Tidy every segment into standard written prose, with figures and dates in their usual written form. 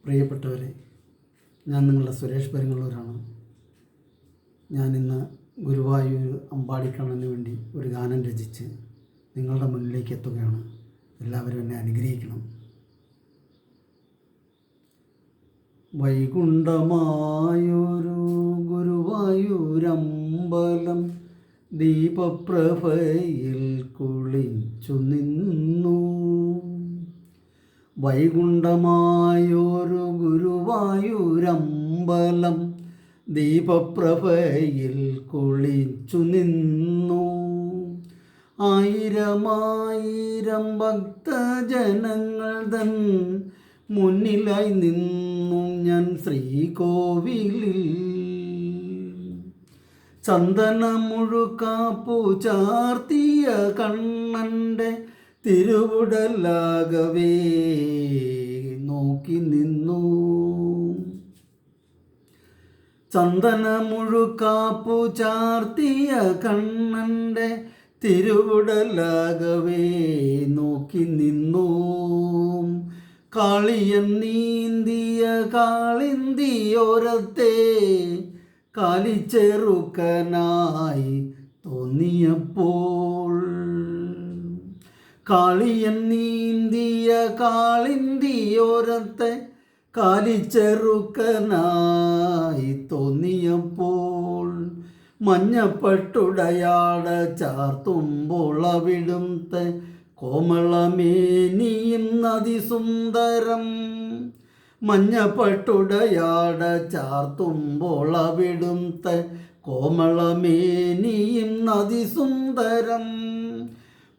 പ്രിയപ്പെട്ടവരെ, ഞാൻ നിങ്ങളുടെ സുരേഷ് പെരുങ്ങള്ളൂരാണ്. ഞാനിന്ന് ഗുരുവായൂർ അമ്പാടിക്കണ്ണന് വേണ്ടി ഒരു ഗാനം രചിച്ച് നിങ്ങളുടെ മുന്നിലേക്ക് എത്തുകയാണ്. എല്ലാവരും എന്നെ അനുഗ്രഹിക്കണം. വൈകുണ്ഠമായൊരു ഗുരുവായൂരമ്പലം ദീപപ്രഭയിൽ കുളിച്ചു നിന്നു. വൈകുണ്ഠമായൊരു ഗുരുവായൂരമ്പലം ദീപപ്രഭയിൽ കുളിച്ചു നിന്നു. ആയിരമായിരം ഭക്തജനങ്ങൾ തൻ മുന്നിലായി നിന്നു ഞാൻ ശ്രീകോവിലിൽ. ചന്ദനമുഴുക്കാപ്പു ചാർത്തിയ കണ്ണൻ്റെ തിരുവുടലാകവേ നോക്കി നിന്നു. ചന്ദനമുഴുക്കാപ്പു ചാർത്തിയ കണ്ണൻ്റെ തിരുവുടലാകവേ നോക്കി നിന്നു. കാളിയൻ നീന്തിയ കാളിന്തിയോരത്തെ കാലിച്ചെറുക്കനായി തോന്നിയപ്പോൾ, കാളിയൻ നീന്തിയ കാളിന്തിയോരത്തെ കാലിച്ചെറുക്കനായി തോന്നിയപ്പോൾ, മഞ്ഞപ്പട്ടുടയാട ചാർത്തുമ്പോൾ അവിടുത്തെ കോമളമേനിയും അതിസുന്ദരം. മഞ്ഞപ്പട്ടുടയാട ചാർത്തുമ്പോൾ അവിടുത്തെ കോമളമേനിയും അതിസുന്ദരം.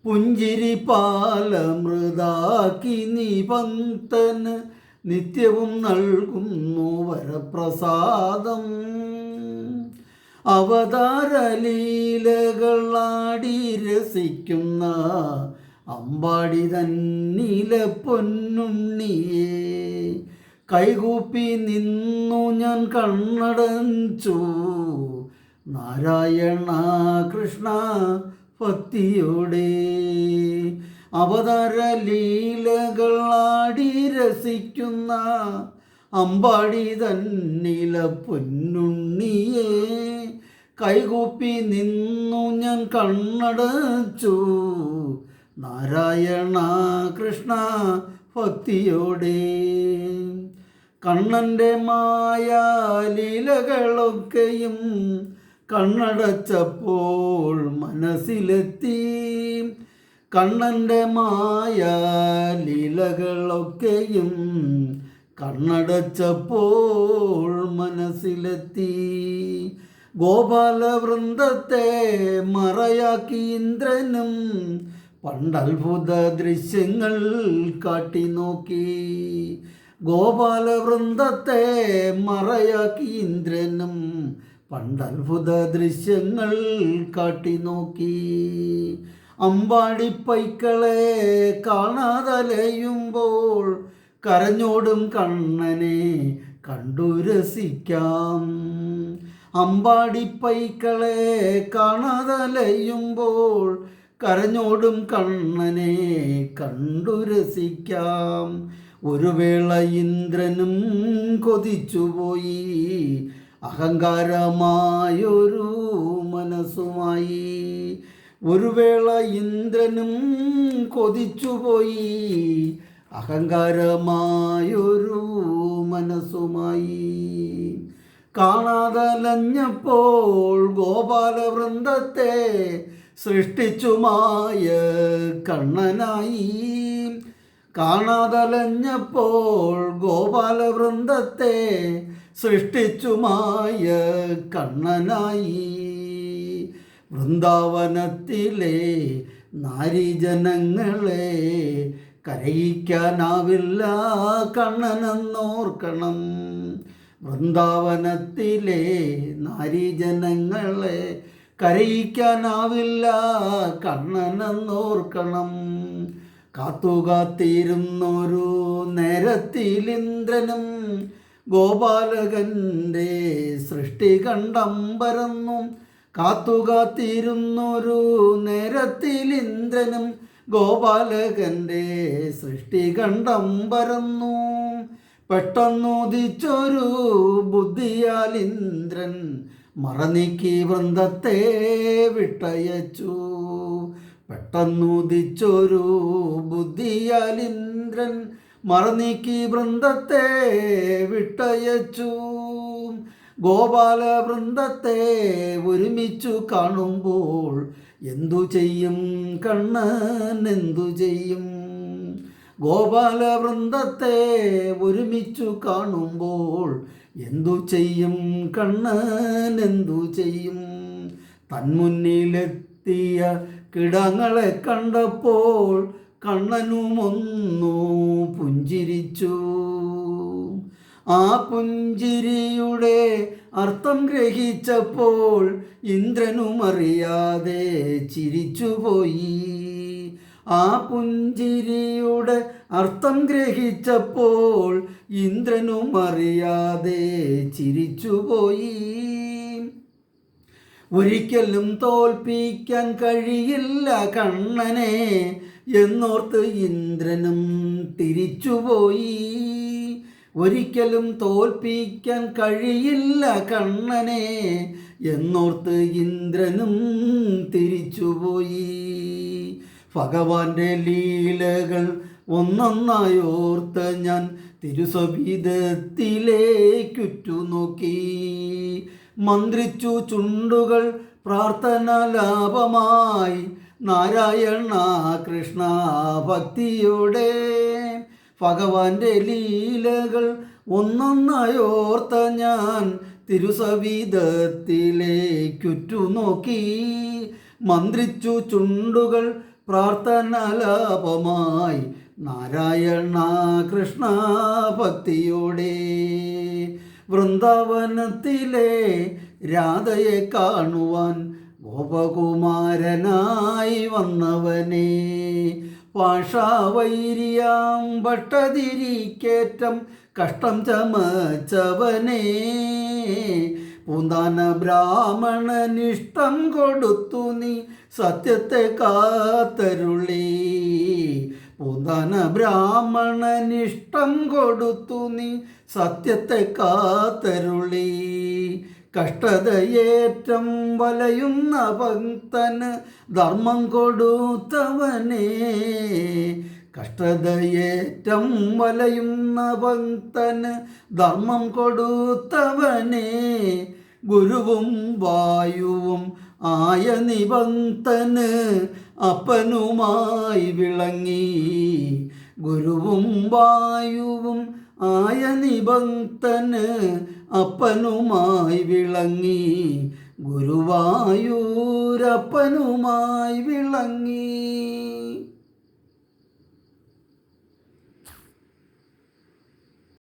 പുഞ്ചിരി പാലമൃതാക്കി നീ ഭക്തന് നിത്യവും നൽകുന്നു വരപ്രസാദം. അവതാരലീലകളാടി രസിക്കുന്ന അമ്പാടി തന്നിലെ പൊന്നുണ്ണിയെ കൈകൂപ്പി നിന്നു ഞാൻ കണ്ണടച്ചു. നാരായണ കൃഷ്ണ ഭക്തിയോടെ അവതാരലീലകളാടി രസിക്കുന്ന അമ്പാടി തന്നിലെ പൊന്നുണ്ണിയെ കൈകൂപ്പി നിന്നു ഞാൻ കണ്ണടച്ചു. നാരായണ കൃഷ്ണ ഭക്തിയോടെ. കണ്ണൻ്റെ മായാലീലകളൊക്കെയും കണ്ണടച്ചപ്പോൾ മനസ്സിലെത്തി. കണ്ണൻ്റെ മായാലീലകളൊക്കെയും കണ്ണടച്ചപ്പോൾ മനസ്സിലെത്തി. ഗോപാലവൃന്ദത്തെ മറയാക്കി ഇന്ദ്രനും പണ്ടത്ഭുത ദൃശ്യങ്ങൾ കാട്ടി നോക്കി. ഗോപാലവൃന്ദത്തെ മറയാക്കി ഇന്ദ്രനും പണ്ടത്ഭുത ദൃശ്യങ്ങൾ കാട്ടി നോക്കി. അമ്പാടി പൈക്കളെ കാണാതലയുമ്പോൾ കരഞ്ഞോടും കണ്ണനെ കണ്ടു രസിക്കാം. അമ്പാടി പൈക്കളെ കാണാതലയുമ്പോൾ കരഞ്ഞോടും കണ്ണനെ കണ്ടു രസിക്കാം. ഒരു വേള ഇന്ദ്രനും കൊതിച്ചുപോയി അഹങ്കാരമായൊരു മനസ്സുമായി. ഒരു വേള ഇന്ദ്രനും കൊതിച്ചുപോയി അഹങ്കാരമായൊരു മനസ്സുമായി. കാണാതലഞ്ഞപ്പോൾ ഗോപാലവൃന്ദത്തെ സൃഷ്ടിച്ചുമായ കണ്ണനായി. കാണാതലഞ്ഞപ്പോൾ ഗോപാലവൃന്ദത്തെ സൃഷ്ടിച്ചുമായ കണ്ണനായി. വൃന്ദാവനത്തിലെ നാരീജനങ്ങളെ കരയിക്കാനാവില്ല കണ്ണനെന്നോർക്കണം. വൃന്ദാവനത്തിലെ നാരീജനങ്ങളെ കരയിക്കാനാവില്ല കണ്ണനെന്നോർക്കണം. കാത്തുകാത്തിരുന്നൊരു നേരത്തിലിന്ദ്രനും ഗോപാലകൻ്റെ സൃഷ്ടി കണ്ടമ്പരന്നു. കാത്തുകാത്തിരുന്നൊരു നേരത്തിലിന്ദ്രനും ഗോപാലകൻ്റെ സൃഷ്ടി കണ്ടമ്പരന്നു. പെട്ടെന്നുദിച്ചൊരു ബുദ്ധിയാൽ ഇന്ദ്രൻ മറനീക്കി വൃന്ദത്തെ വിട്ടയച്ചു. പെട്ടെന്നുദിച്ചൊരു ബുദ്ധിയാൽ ഇന്ദ്രൻ മറനീക്കി വൃന്ദത്തെ വിട്ടയച്ചു. ഗോപാല വൃന്ദത്തെ ഒരുമിച്ചു കാണുമ്പോൾ എന്തു ചെയ്യും കണ്ണൻ, എന്തു ചെയ്യും? ഗോപാല വൃന്ദത്തെ ഒരുമിച്ചു കാണുമ്പോൾ എന്തു ചെയ്യും കണ്ണൻ, എന്തു ചെയ്യും? തന്മുന്നിലെത്തിയ കിടങ്ങളെ കണ്ടപ്പോൾ കണ്ണനുമൊന്നു പുഞ്ചിരിച്ചു. ആ പുഞ്ചിരിയുടെ അർത്ഥം ഗ്രഹിച്ചപ്പോൾ ഇന്ദ്രനും അറിയാതെ ചിരിച്ചുപോയി. ആ പുഞ്ചിരിയുടെ അർത്ഥം ഗ്രഹിച്ചപ്പോൾ ഇന്ദ്രനും അറിയാതെ ചിരിച്ചുപോയി. ഒരിക്കലും തോൽപ്പിക്കാൻ കഴിയില്ല കണ്ണനെ എന്നോർത്ത് ഇന്ദ്രനും തിരിച്ചുപോയി. ഒരിക്കലും തോൽപ്പിക്കാൻ കഴിയില്ല കണ്ണനെ എന്നോർത്ത് ഇന്ദ്രനും തിരിച്ചുപോയി. ഭഗവാന്റെ ലീലകൾ ഒന്നൊന്നായോർത്ത് ഞാൻ തിരുസവിധത്തിലേക്കുറ്റുനോക്കി. മന്ത്രിച്ചു ചുണ്ടുകൾ പ്രാർത്ഥനാലാപമായി നാരായണ കൃഷ്ണ ഭക്തിയോടെ. ഭഗവാന്റെ ലീലകൾ ഒന്നൊന്നായോർത്ത ഞാൻ തിരുസവിധത്തിലേക്കുറ്റുനോക്കി. മന്ത്രിച്ചു ചുണ്ടുകൾ പ്രാർത്ഥനാലാപമായി നാരായണ കൃഷ്ണ ഭക്തിയോടെ. വൃന്ദാവനത്തിലെ രാധയെ കാണുവാൻ ഗോപകുമാരനായി വന്നവനെ, പാഷാവൈരിയാം ഭട്ടതിരിക്കേറ്റം കഷ്ടം ചമച്ചവനെ, പൂന്താന ബ്രാഹ്മണനിഷ്ടം കൊടുത്തു നീ സത്യത്തെ കാത്തരുളി. പൂന്താന ബ്രാഹ്മണനിഷ്ടം കൊടുത്തു നീ സത്യത്തെ കാത്തരുളി. കഷ്ടതയേറ്റം വലയുന്ന ഭക്തന് ധർമ്മം കൊടുത്തവനെ, കഷ്ടതയേറ്റം വലയുന്ന ഭക്തന് ധർമ്മം കൊടുത്തവനെ, ഗുരുവും വായുവും ആയ നിഭക്തന് അപ്പനുമായി വിളങ്ങി. ഗുരുവും വായുവും ആയ നിഭക്തന് അപ്പനുമായി വിളങ്ങി. ഗുരുവായൂരപ്പനുമായി വിളങ്ങി.